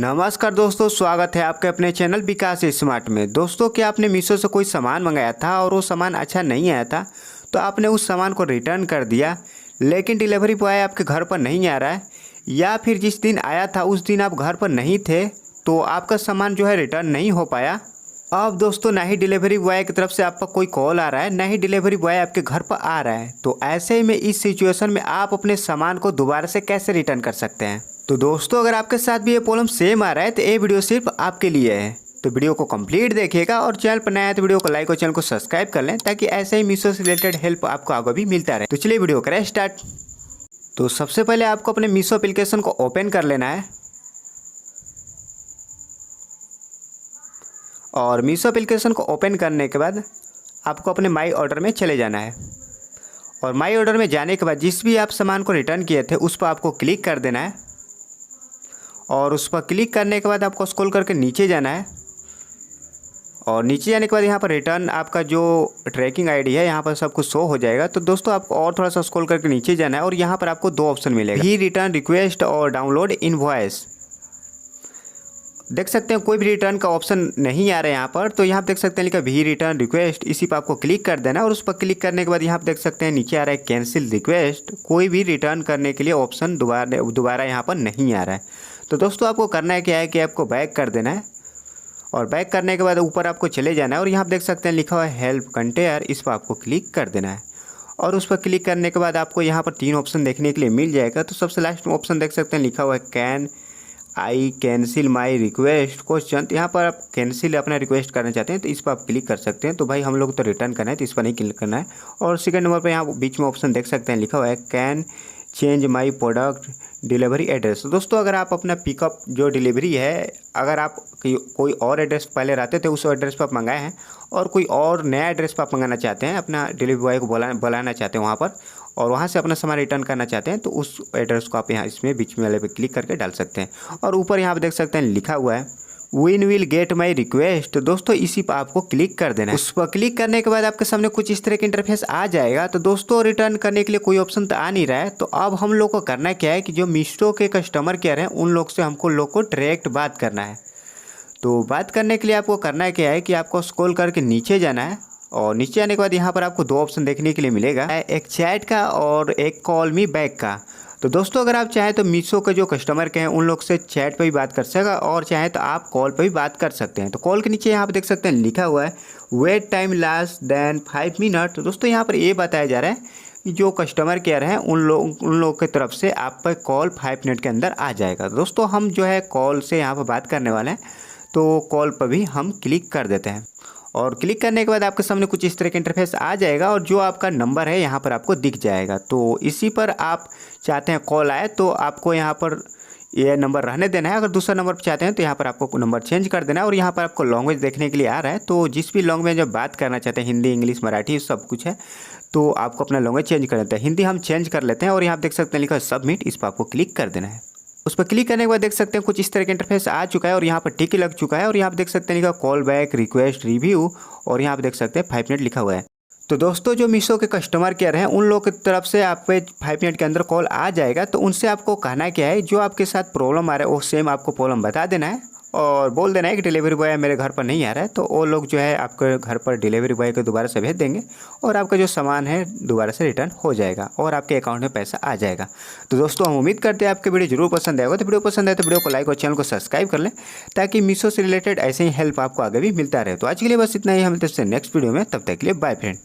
नमस्कार दोस्तों, स्वागत है आपके अपने चैनल विकास स्मार्ट में। दोस्तों, क्या आपने मीशो से कोई सामान मंगाया था और वो सामान अच्छा नहीं आया था तो आपने उस सामान को रिटर्न कर दिया, लेकिन डिलीवरी बॉय आपके घर पर नहीं आ रहा है, या फिर जिस दिन आया था उस दिन आप घर पर नहीं थे तो आपका सामान जो है रिटर्न नहीं हो पाया। अब दोस्तों, ना ही डिलीवरी बॉय की तरफ से आपका कोई कॉल आ रहा है, ना ही डिलीवरी बॉय आपके घर पर आ रहा है, तो ऐसे में इस सिचुएशन में आप अपने सामान को दोबारा से कैसे रिटर्न कर सकते हैं। तो दोस्तों, अगर आपके साथ भी ये प्रॉब्लम सेम आ रहा है तो ये वीडियो सिर्फ आपके लिए है, तो वीडियो को कंप्लीट देखिएगा और चैनल पर नया है तो वीडियो को लाइक और चैनल को सब्सक्राइब कर लें, ताकि ऐसे ही मीशो से रिलेटेड हेल्प आपको आगे भी मिलता रहे। तो चलिए वीडियो करें स्टार्ट। तो सबसे पहले आपको अपने मीशो एप्लीकेशन को ओपन कर लेना है और मीशो एप्लीकेशन को ओपन करने के बाद आपको अपने माई ऑर्डर में चले जाना है और माई ऑर्डर में जाने के बाद जिस भी आप सामान को रिटर्न किए थे उस पर आपको क्लिक कर देना है और उस पर क्लिक करने के बाद आपको स्क्रॉल करके नीचे जाना है और नीचे जाने के बाद यहाँ पर रिटर्न आपका जो ट्रैकिंग आईडी है यहाँ पर सब कुछ शो हो जाएगा। तो दोस्तों, आपको और थोड़ा सा स्क्रॉल करके नीचे जाना है और यहाँ पर आपको दो ऑप्शन मिलेगा, ही रिटर्न रिक्वेस्ट और डाउनलोड इनवॉइस। देख सकते हैं कोई भी रिटर्न का ऑप्शन नहीं आ रहा है यहाँ पर, तो यहाँ पर देख सकते हैं लिखा भी रिटर्न रिक्वेस्ट, इसी पर आपको क्लिक कर देना है और उस पर क्लिक करने के बाद यहाँ पर देख सकते हैं नीचे आ रहा है कैंसिल रिक्वेस्ट। कोई भी रिटर्न करने के लिए ऑप्शन दोबारा यहाँ पर नहीं आ रहा है। तो दोस्तों, आपको करना है क्या है कि आपको बैक कर देना है और बैक करने के बाद ऊपर आपको चले जाना है और यहाँ पर देख सकते हैं लिखा हुआ है हेल्प कंटेयर, इस पर आपको क्लिक कर देना है और उस पर क्लिक करने के बाद आपको यहाँ पर तीन ऑप्शन देखने के लिए मिल जाएगा। तो सबसे लास्ट में ऑप्शन देख सकते हैं लिखा हुआ है can I cancel my request question. यहाँ पर आप कैंसिल अपना रिक्वेस्ट करना चाहते हैं तो इस पर आप क्लिक कर सकते हैं। तो भाई हम लोग तो रिटर्न करना है तो इस पर नहीं क्लिक करना है। और सेकंड नंबर पर यहाँ बीच में ऑप्शन देख सकते हैं लिखा हुआ है can change my product delivery address. तो दोस्तों, अगर आप अपना पिकअप जो डिलीवरी है, अगर आप कोई और एड्रेस पहले रहते थे उस एड्रेस पर आप मंगाए हैं और कोई और नया एड्रेस पर आप मंगाना चाहते हैं, अपना डिलीवरी बॉय को बुलाना चाहते हैं वहाँ पर और वहाँ से अपना सामान रिटर्न करना चाहते हैं, तो उस एड्रेस को आप यहाँ इसमें बीच में वाले पे क्लिक करके डाल सकते हैं। और ऊपर यहाँ पर देख सकते हैं लिखा हुआ है win will get my request. तो दोस्तों, इसी पर आपको क्लिक कर देना है। उस पर क्लिक करने के बाद आपके सामने कुछ इस तरह का इंटरफेस आ जाएगा। तो दोस्तों, रिटर्न करने के लिए कोई ऑप्शन तो आ नहीं रहा है। तो अब हम लोग को करना क्या है कि जो मीशो के कस्टमर केयर हैं उन लोग से हमको लोग को डायरेक्ट बात करना है। तो बात करने के लिए आपको करना क्या है कि आपको स्क्रॉल करके नीचे जाना है और नीचे आने के बाद यहाँ पर आपको दो ऑप्शन देखने के लिए मिलेगा, एक चैट का और एक कॉल मी बैक का। तो दोस्तों, अगर आप चाहें तो मीशो के जो कस्टमर के हैं उन लोग से चैट पे भी बात कर सकेगा और चाहें तो आप कॉल पे भी बात कर सकते हैं। तो कॉल के नीचे यहाँ पे देख सकते हैं लिखा हुआ है wait time last than 5 minute. तो दोस्तों, यहाँ पर ये बताया जा रहा है कि जो कस्टमर केयर हैं उन लोग की तरफ से आप पर कॉल 5 मिनट के अंदर आ जाएगा। दोस्तों, हम जो है कॉल से यहाँ पर बात करने वाले हैं, तो कॉल पर भी हम क्लिक कर देते हैं और क्लिक करने के बाद आपके सामने कुछ इस तरह का इंटरफेस आ जाएगा और जो आपका नंबर है यहाँ पर आपको दिख जाएगा। तो इसी पर आप चाहते हैं कॉल आए तो आपको यहाँ पर ये नंबर रहने देना है। अगर दूसरा नंबर पर चाहते हैं तो यहाँ पर आपको नंबर चेंज कर देना है और यहाँ पर आपको लैंग्वेज देखने के लिए आ रहा है। तो जिस भी लैंग्वेज में बात करना चाहते हैं, हिंदी इंग्लिश मराठी सब कुछ है, तो आपको अपना लैंग्वेज चेंज कर देता है। हिंदी हम चेंज कर लेते हैं और यहाँ पर देख सकते हैं लिखा है सबमिट, इस पर आपको क्लिक कर देना है। उस पर क्लिक करने के बाद देख सकते हैं कुछ इस तरह का इंटरफेस आ चुका है और यहाँ पर टिक लग चुका है और यहाँ पर देख सकते हैं लिखा कॉल बैक रिक्वेस्ट रिव्यू और यहाँ पर देख सकते हैं 5 मिनट लिखा हुआ है। तो दोस्तों, जो मीशो के कस्टमर केयर हैं उन लोगों की तरफ से आप पे 5 मिनट के अंदर कॉल आ जाएगा। तो उनसे आपको कहना क्या है, जो आपके साथ प्रॉब्लम आ रहा है वो सेम आपको प्रॉब्लम बता देना है और बोल देना है कि डिलीवरी बॉय मेरे घर पर नहीं आ रहा है। तो वो लोग जो है आपके घर पर डिलीवरी बॉय को दोबारा से भेज देंगे और आपका जो सामान है दोबारा से रिटर्न हो जाएगा और आपके अकाउंट में पैसा आ जाएगा। तो दोस्तों, हम उम्मीद करते हैं आपके वीडियो जरूर पसंद आएगा। तो वीडियो पसंद आए तो वीडियो को लाइक और चैनल को सब्सक्राइब कर लें, ताकि मीशो से रिलेटेड ऐसे ही हेल्प आपको आगे भी मिलता रहे। तो आज के लिए बस इतना ही, हम मिलते हैं नेक्स्ट वीडियो में, तब तक के लिए बाय फ्रेंड।